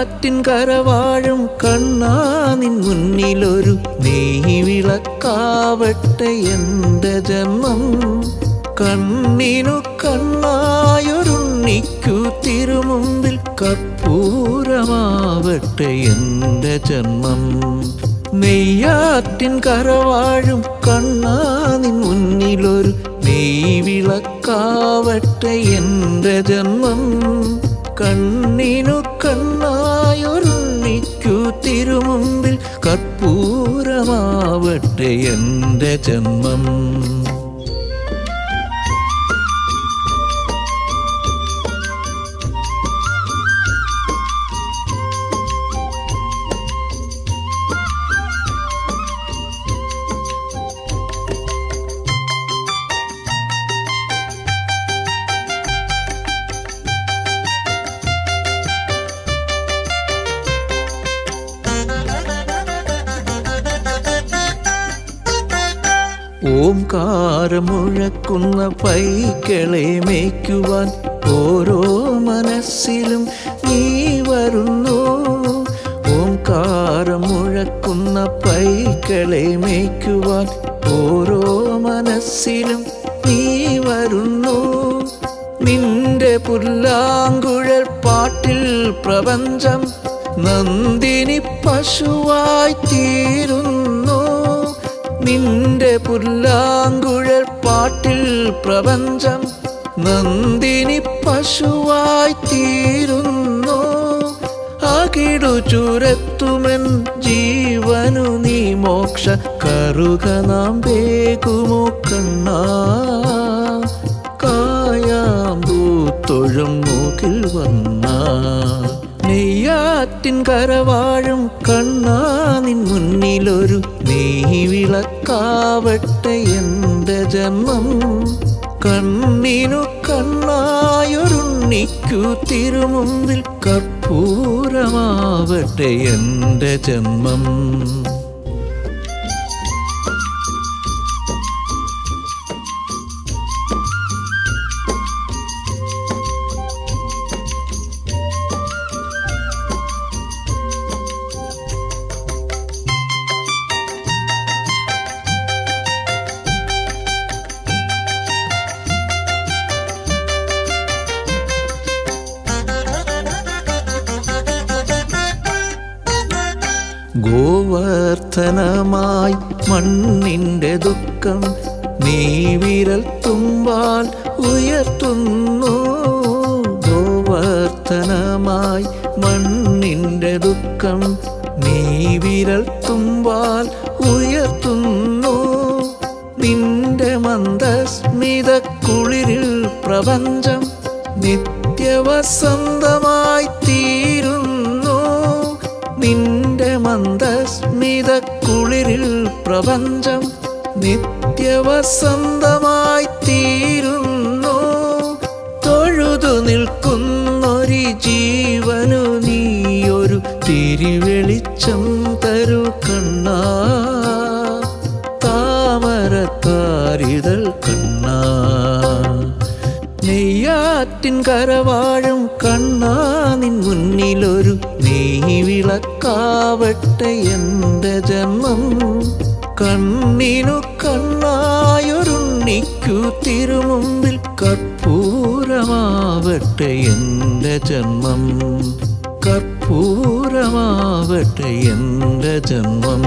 നെയ്യാറ്റിൻ കരവാഴും കണ്ണാ നിൻ മുന്നിലൊരു നെയ്വിളക്കാവട്ടെ എൻ്റെ ജന്മം. കണ്ണിനു കണ്ണായൊരുണ്ണിക്കു തിരുമുമ്പിൽ കർപ്പൂരമാവട്ടെ എൻ്റെ ജന്മം. നെയ്യാറ്റിൻ കരവാഴും കണ്ണാ നിൻ മുന്നിലൊരു നെയ്വിളക്കാവട്ടെ എൻ്റെ ജന്മം. കണ്ണിനു കണ്ണായൊരുണ്ണിക്കു തിരുമുമ്പിൽ കർപ്പൂരമാവട്ടെ എൻ്റെ ജന്മം. ഓംകാരമുഴക്കുന്ന പൈക്കളെ മേയ്ക്കുവാൻ ഓരോ മനസ്സിലും നീ വരുന്നു. ഓംകാരമുഴക്കുന്ന പൈക്കളെ മേയ്ക്കുവാൻ ഓരോ മനസ്സിലും നീ വരുന്നു. നിന്റെ പുല്ലാങ്കുഴൽ പാട്ടിൽ പ്രപഞ്ചം നന്ദിനി പശുവായി തീരുന്നു. നിന്റെ പുല്ലാങ്കുഴൽ പാട്ടിൽ പ്രപഞ്ചം നന്ദിനി പശുവായി തീരുന്നു. അകിടു ചുരത്തുമെൻ ജീവനു നീ മോക്ഷ കറുക നാം വേകുമോ കണ്ണാ. കായാമ്പൂത്തൊഴും മൂക്കിൽ വന്ന നെയ്യാറ്റിൻ കരവാഴും കണ്ണാ നിൻ മുന്നിലൊരു നെയ്വിളക്കാവട്ടെ എൻ്റെ ജന്മം. കണ്ണിനു കണ്ണായൊരുണ്ണിക്കു തിരുമുമ്പിൽ കർപ്പൂരമാവട്ടെ എൻ്റെ ജന്മം. ഗോവർദ്ധനമായി മണ്ണിൻ്റെ ദുഃഖം നീ വിരൽ തുമ്പാൽ ഉയർത്തുന്നു. ഗോവർദ്ധനമായി മണ്ണിൻ്റെ ദുഃഖം നീ വിരൽ തുമ്പാൽ ഉയർത്തുന്നു. നിന്റെ മന്ദസ്മിത കുളിരിൽ പ്രപഞ്ചം നിത്യവസന്തമായി തീരുന്നു. നിന്റെ മന്ദസ്മിത കുളിരിൽ പ്രപഞ്ചം നിത്യവസന്തമായി തീരുന്നു. തൊഴുതു നിൽക്കുന്നൊരു ജീവനു നീയൊരു തിരിവെളിച്ചം തരു കണ്ണാ. താമരത്താരിതൾ കണ്ണാ. നെയ്യാറ്റിൻ കരവാഴും കണ്ണാ നിൻ മുന്നിലൊരു നെയ്വിളക്കാവട്ടെ എൻ്റെ ജന്മം. കണ്ണിനു കണ്ണായൊരുണ്ണിക്കു തിരുമുമ്പിൽ കർപ്പൂരമാവട്ടെ എൻ്റെ ജന്മം. കർപ്പൂരമാവട്ടെ എൻ്റെ ജന്മം.